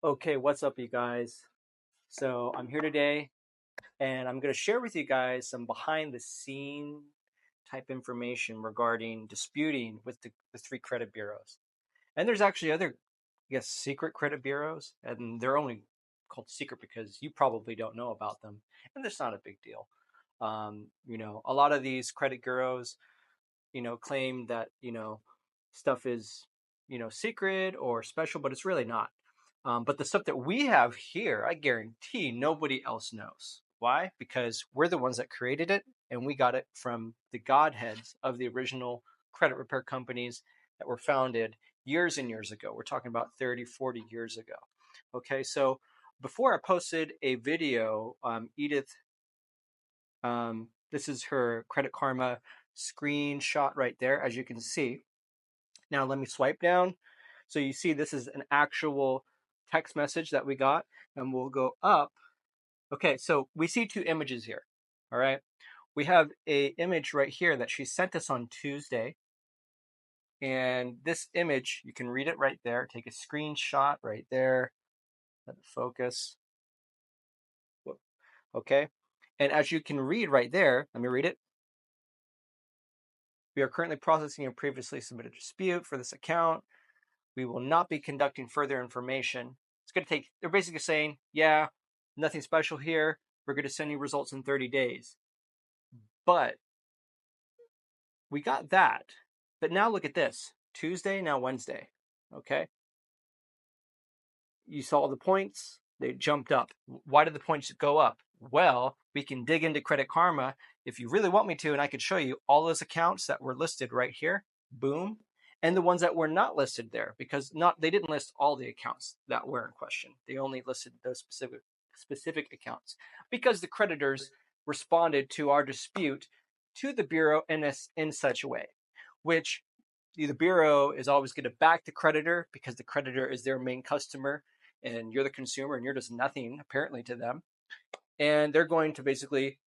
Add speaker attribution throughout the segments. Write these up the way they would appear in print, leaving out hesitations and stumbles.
Speaker 1: Okay, what's up, you guys? So I'm here today and I'm going to share with you guys some behind the scene type information regarding disputing with the three credit bureaus. And there's actually other, I guess, secret credit bureaus, and they're only called secret because you probably don't know about them, and that's not a big deal. A lot of these credit bureaus, claim that, stuff is, secret or special, but it's really not. But the stuff that we have here, I guarantee nobody else knows. Why? Because we're the ones that created it, and we got it from the godheads of the original credit repair companies that were founded years and years ago. We're talking about 30, 40 years ago. Okay, so before I posted a video, Edith, this is her Credit Karma screenshot right there, as you can see. Now let me swipe down. So you see this is an actual text message that we got, and we'll go up. Okay, so we see two images here. All right. We have a image right here that she sent us on Tuesday. And this image, you can read it right there. Take a screenshot right there. Let it focus. Okay. And as you can read right there, let me read it. We are currently processing a previously submitted dispute for this account. We will not be conducting further information. It's going to take, they're basically saying, yeah, nothing special here. We're going to send you results in 30 days. But we got that. But now look at this. Tuesday, now Wednesday. Okay. You saw the points. They jumped up. Why did the points go up? Well, we can dig into Credit Karma if you really want me to, and I could show you all those accounts that were listed right here. Boom. And the ones that were not listed there, because they didn't list all the accounts that were in question. They only listed those specific accounts because the creditors responded to our dispute to the bureau in such a way, which the bureau is always going to back the creditor because the creditor is their main customer and you're the consumer and you're just nothing apparently to them, and they're going to basically,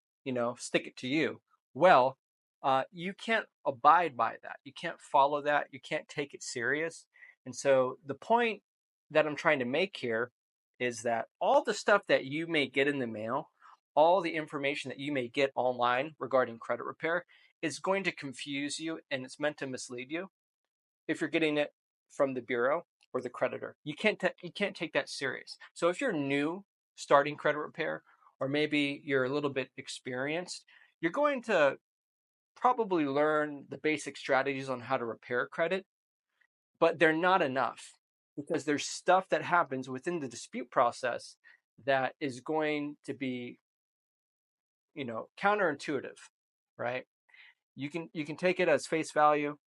Speaker 1: stick it to you. Well, you can't abide by that. You can't follow that. You can't take it serious. And so the point that I'm trying to make here is that all the stuff that you may get in the mail, all the information that you may get online regarding credit repair is going to confuse you, and it's meant to mislead you if you're getting it from the bureau or the creditor. You can't take that serious. So if you're new starting credit repair, or maybe you're a little bit experienced, you're going to probably learn the basic strategies on how to repair credit, but they're not enough because there's stuff that happens within the dispute process that is going to be, counterintuitive, right? You can take it as face value,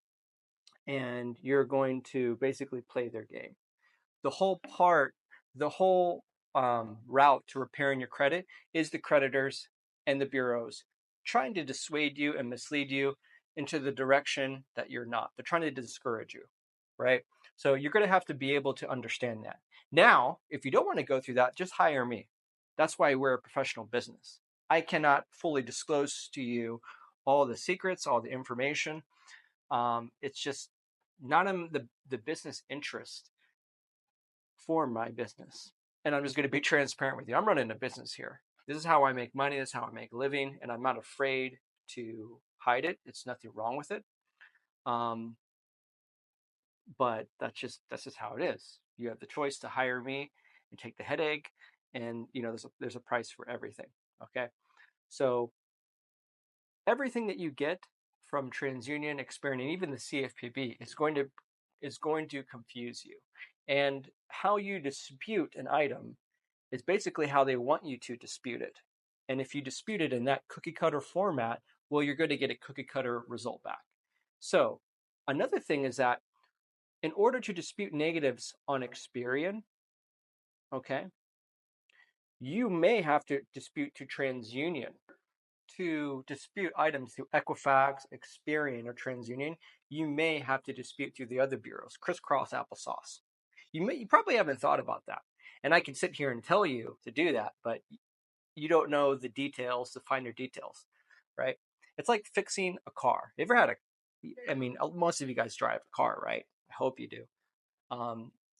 Speaker 1: and you're going to basically play their game. The whole part, the whole route to repairing your credit is the creditors and the bureaus trying to dissuade you and mislead you into the direction that you're not. They're trying to discourage you, right? So you're going to have to be able to understand that. Now, if you don't want to go through that, just hire me. That's why we're a professional business. I cannot fully disclose to you all the secrets, all the information. It's just not in the business interest for my business. And I'm just going to be transparent with you. I'm running a business here. This is how I make money. This is how I make a living. And I'm not afraid to hide it. It's nothing wrong with it. Um, but that's just how it is. You have the choice to hire me and take the headache. And there's a price for everything. Okay. So everything that you get from TransUnion, Experian, and even the CFPB is going to confuse you. And how you dispute an item is basically how they want you to dispute it. And if you dispute it in that cookie cutter format, well, you're going to get a cookie cutter result back. So another thing is that in order to dispute negatives on Experian, okay, you may have to dispute to TransUnion. To dispute items through Equifax, Experian, or TransUnion, you may have to dispute through the other bureaus, crisscross applesauce. You probably haven't thought about that. And I can sit here and tell you to do that, but you don't know the details, the finer details, right? It's like fixing a car. You ever had most of you guys drive a car, right? I hope you do.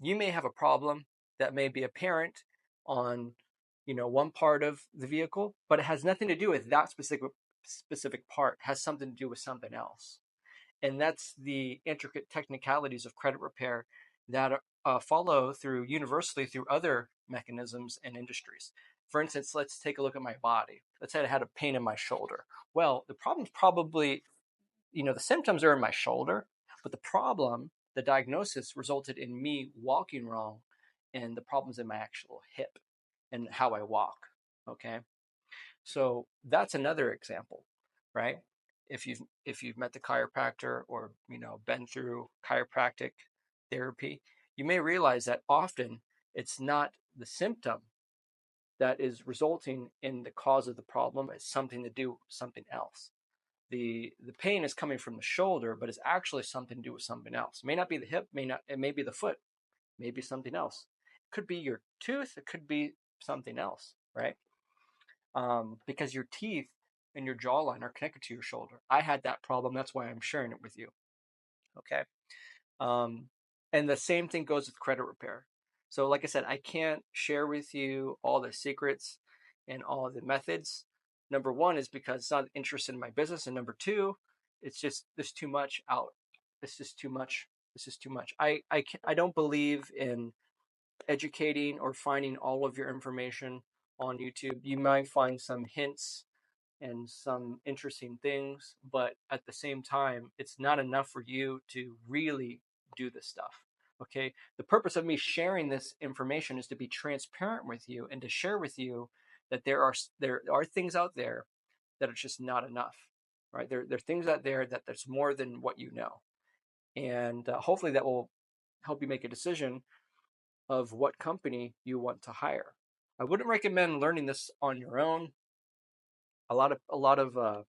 Speaker 1: You may have a problem that may be apparent on, one part of the vehicle, but it has nothing to do with that specific part. It has something to do with something else. And that's the intricate technicalities of credit repair that follow through universally through other mechanisms and industries. For instance, let's take a look at my body. Let's say I had a pain in my shoulder. Well, the problem's probably, the symptoms are in my shoulder, but the diagnosis resulted in me walking wrong, and the problems in my actual hip and how I walk. Okay. So that's another example, right? If you've met the chiropractor or been through chiropractic therapy, you may realize that often it's not the symptom that is resulting in the cause of the problem. It's something to do with something else. The pain is coming from the shoulder, but it's actually something to do with something else. It may not be the hip, it may be the foot, maybe something else. It could be your tooth, it could be something else, right? Because your teeth and your jawline are connected to your shoulder. I had that problem. That's why I'm sharing it with you. Okay. And the same thing goes with credit repair. So, like I said, I can't share with you all the secrets and all the methods. Number one is because it's not interested in my business. And number two, it's just, there's too much out. It's just too much. This is too much. I don't believe in educating or finding all of your information on YouTube. You might find some hints and some interesting things, but at the same time, it's not enough for you to really do this stuff. Okay. The purpose of me sharing this information is to be transparent with you and to share with you that there are things out there that are just not enough, right? There are things out there that there's more than what you know. And hopefully that will help you make a decision of what company you want to hire. I wouldn't recommend learning this on your own. A lot of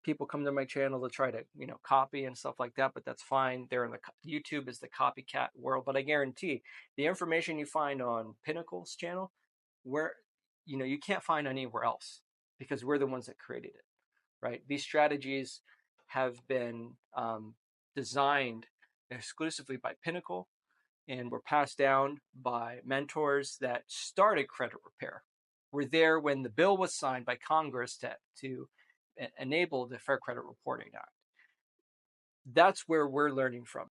Speaker 1: people come to my channel to try to copy and stuff like that, but that's fine. They're in the YouTube is the copycat world, but I guarantee the information you find on Pinnacle's channel, where you can't find anywhere else, because we're the ones that created it, right? These strategies have been designed exclusively by Pinnacle and were passed down by mentors that started credit repair. Were there when the bill was signed by Congress to enable the Fair Credit Reporting Act. That's where we're learning from.